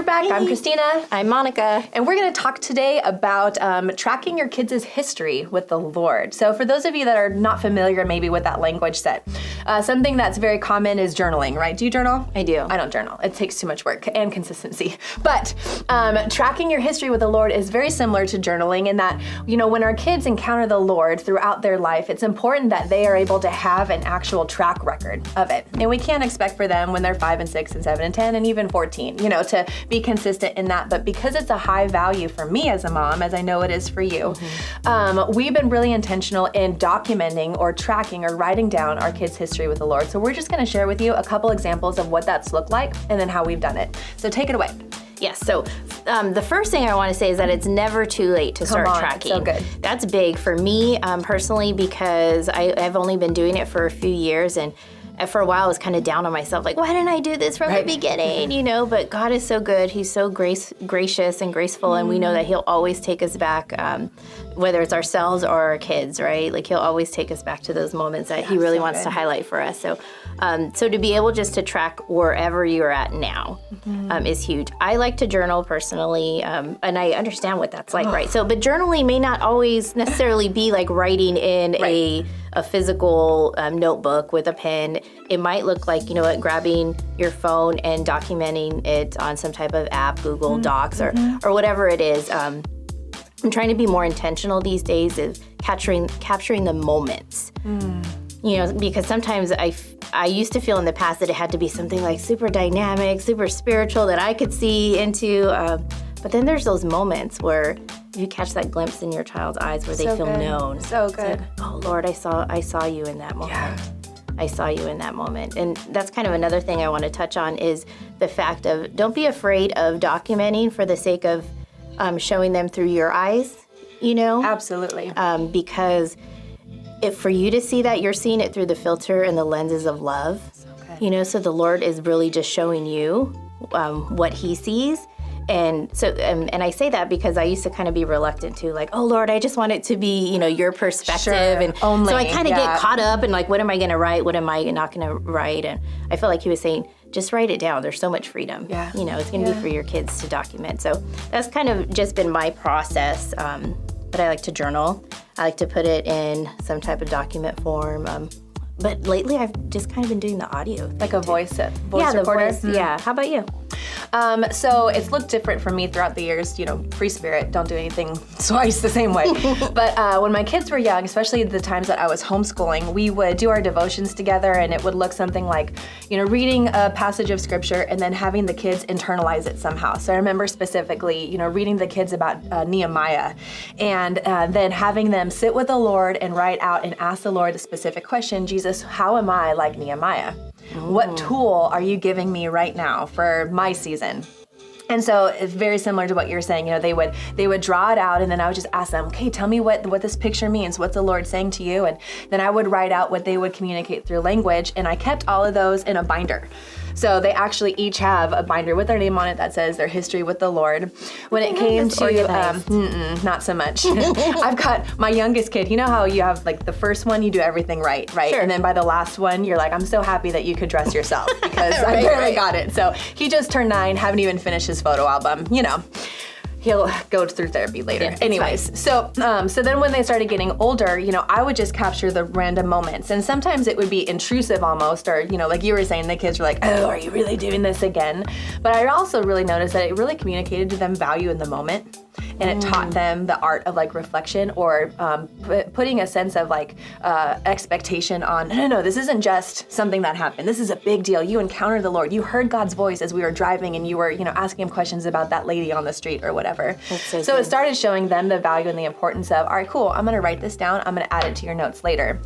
We're back. I'm Christina. I'm Monica. And we're going to talk today about tracking your kids' history with the Lord. So for those of you that are not familiar maybe with that language set, something that's very common is journaling, right? Do you journal? I do. I don't journal. It takes too much work and consistency. But tracking your history with the Lord is very similar to journaling in that, you know, when our kids encounter the Lord throughout their life, it's important that they are able to have an actual track record of it. And we can't expect for them when they're 5 and 6 and 7 and 10 and even 14, you know, to be consistent in that. But because it's a high value for me as a mom, as I know it is for you, we've been really intentional in documenting or tracking or writing down our kids' history with the Lord. So we're just going to share with you a couple examples of what that's looked like and then how we've done it. So take it away. Yes, so the first thing I want to say is that it's never too late to start tracking. So good. That's big for me personally because I've only been doing it for a few years, and for a while I was kind of down on myself, like, why didn't I do this from the beginning, you know? But God is so good. He's so gracious and graceful, and we know that He'll always take us back, whether it's ourselves or our kids, right? Like He'll always take us back to those moments that He really wants to highlight for us. So to be able just to track wherever you're at now is huge. I like to journal personally, and I understand what that's like, right? So, but journaling may not always necessarily be like writing in a physical notebook with a pen. It might look like, you know what, grabbing your phone and documenting it on some type of app, Google Docs or whatever it is. I'm trying to be more intentional these days of capturing the moments. You know, because sometimes I used to feel in the past that it had to be something like super dynamic, super spiritual that I could see into. But then there's those moments where you catch that glimpse in your child's eyes where they feel known. So good. Like, oh Lord, I saw you in that moment. Yeah. I saw you in that moment. And that's kind of another thing I want to touch on is the fact of don't be afraid of documenting for the sake of showing them through your eyes, you know? Absolutely. Because if for you to see that, you're seeing it through the filter and the lenses of love, you know, so the Lord is really just showing you what He sees. And so, and I say that because I used to kind of be reluctant to like, oh Lord, I just want it to be, you know, your perspective. And so I kind of get caught up in like, what am I going to write? What am I not going to write? And I feel like He was saying, just write it down. There's so much freedom. Yeah. You know, it's going to be for your kids to document. So that's kind of just been my process. But I like to journal. I like to put it in some type of document form. But lately I've just kind of been doing the audio. Like a voice yeah, recorder? The voice, yeah. How about you? So it's looked different for me throughout the years. You know, free spirit, don't do anything twice the same way. But when my kids were young, especially the times that I was homeschooling, we would do our devotions together, and it would look something like, you know, reading a passage of scripture and then having the kids internalize it somehow. So I remember specifically, you know, reading the kids about Nehemiah, and then having them sit with the Lord and write out and ask the Lord the specific question, Jesus, how am I like Nehemiah? What tool are you giving me right now for my season? And so it's very similar to what you're saying. You know, they would draw it out, and then I would just ask them, okay, tell me what this picture means. What's the Lord saying to you? And then I would write out what they would communicate through language, and I kept all of those in a binder. So they actually each have a binder with their name on it that says their history with the Lord. When it came to, not so much. I've got my youngest kid, you know how you have like the first one, you do everything right? Sure. And then by the last one, you're like, I'm so happy that you could dress yourself because I barely got it. So he just turned 9, haven't even finished his photo album, you know. He'll go through therapy later. Yeah, anyways, so then when they started getting older, you know, I would just capture the random moments. And sometimes it would be intrusive almost, or, you know, like you were saying, the kids were like, oh, are you really doing this again? But I also really noticed that it really communicated to them value in the moment. And it taught them the art of like reflection or putting a sense of like expectation on, no, this isn't just something that happened. This is a big deal. You encountered the Lord. You heard God's voice as we were driving, and you were, you know, asking him questions about that lady on the street or whatever. So it started showing them the value and the importance of, all right, cool, I'm going to write this down. I'm going to add it to your notes later.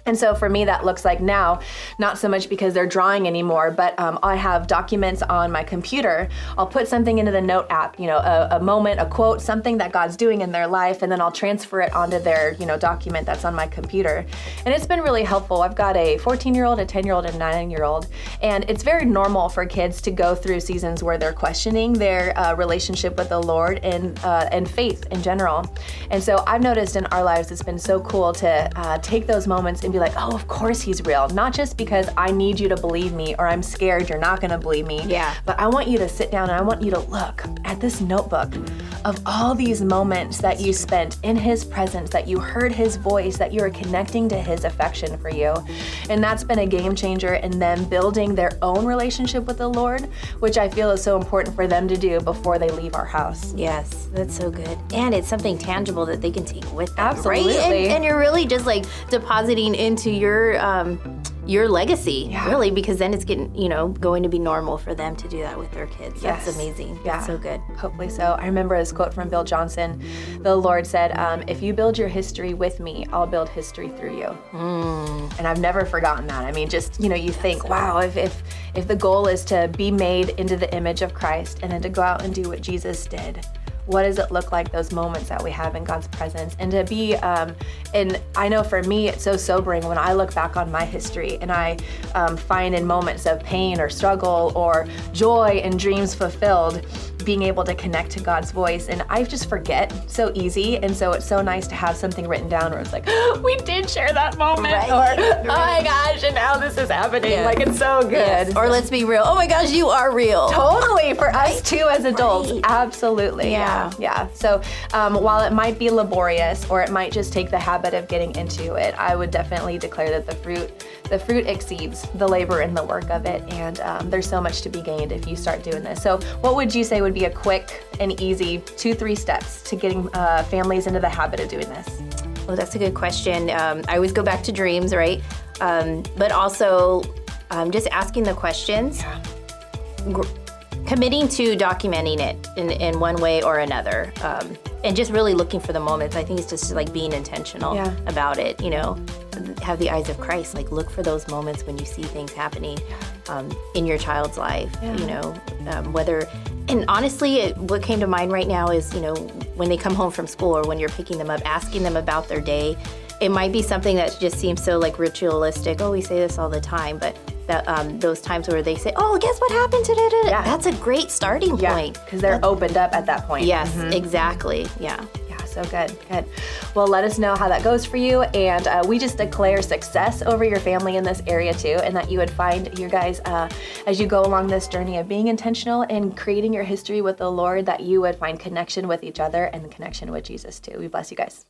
And so for me, that looks like now, not so much because they're drawing anymore, but I have documents on my computer. I'll put something into the note app, you know, a moment, a quote, something that God's doing in their life, and then I'll transfer it onto their, you know, document that's on my computer. And it's been really helpful. I've got a 14-year-old, a 10-year-old, and a 9-year-old, and it's very normal for kids to go through seasons where they're questioning their relationship with the Lord and faith in general. And so I've noticed in our lives, it's been so cool to take those moments and be like, oh, of course he's real. Not just because I need you to believe me or I'm scared you're not going to believe me. Yeah. But I want you to sit down and I want you to look at this notebook of all these moments that you spent in his presence, that you heard his voice, that you were connecting to his affection for you. And that's been a game changer in them building their own relationship with the Lord, which I feel is so important for them to do before they leave our house. Yes, that's so good. And it's something tangible that they can take with them, Absolutely. right? And you're really just like depositing into your legacy, really, because then it's going to be normal for them to do that with their kids. Yes. That's amazing. Yeah. That's so good. Hopefully so. I remember this quote from Bill Johnson. The Lord said, if you build your history with me, I'll build history through you. And I've never forgotten that. I mean, just, you think, wow, if the goal is to be made into the image of Christ and then to go out and do what Jesus did, what does it look like, those moments that we have in God's presence? And to be, and I know for me, it's so sobering when I look back on my history and I find in moments of pain or struggle or joy and dreams fulfilled, being able to connect to God's voice. And I just forget so easy. And so it's so nice to have something written down where it's like, we did share that moment. Right. Or, oh my gosh, and now this is happening. Yeah. Like, it's so good. Yes. Or let's be real. Oh my gosh, you are real. Totally, for us too as adults. Right. Absolutely. Yeah. So while it might be laborious or it might just take the habit of getting into it, I would definitely declare that the fruit exceeds the labor and the work of it. And there's so much to be gained if you start doing this. So what would you say would be a quick and easy 2-3 steps to getting families into the habit of doing this? Oh, that's a good question. I always go back to dreams, right? But also just asking the questions. Committing to documenting it in one way or another, and just really looking for the moments. I think it's just like being intentional about it, have the eyes of Christ, like look for those moments when you see things happening in your child's life, whether, and honestly, what came to mind right now is, when they come home from school or when you're picking them up, asking them about their day. It might be something that just seems so like ritualistic. Oh, we say this all the time, but that those times where they say, "Oh, guess what happened today?" Yeah. That's a great starting point because they're opened up at that point. Yes, exactly. Yeah. So good. Well, let us know how that goes for you, and we just declare success over your family in this area too, and that you would find you guys as you go along this journey of being intentional and creating your history with the Lord, that you would find connection with each other and connection with Jesus too. We bless you guys.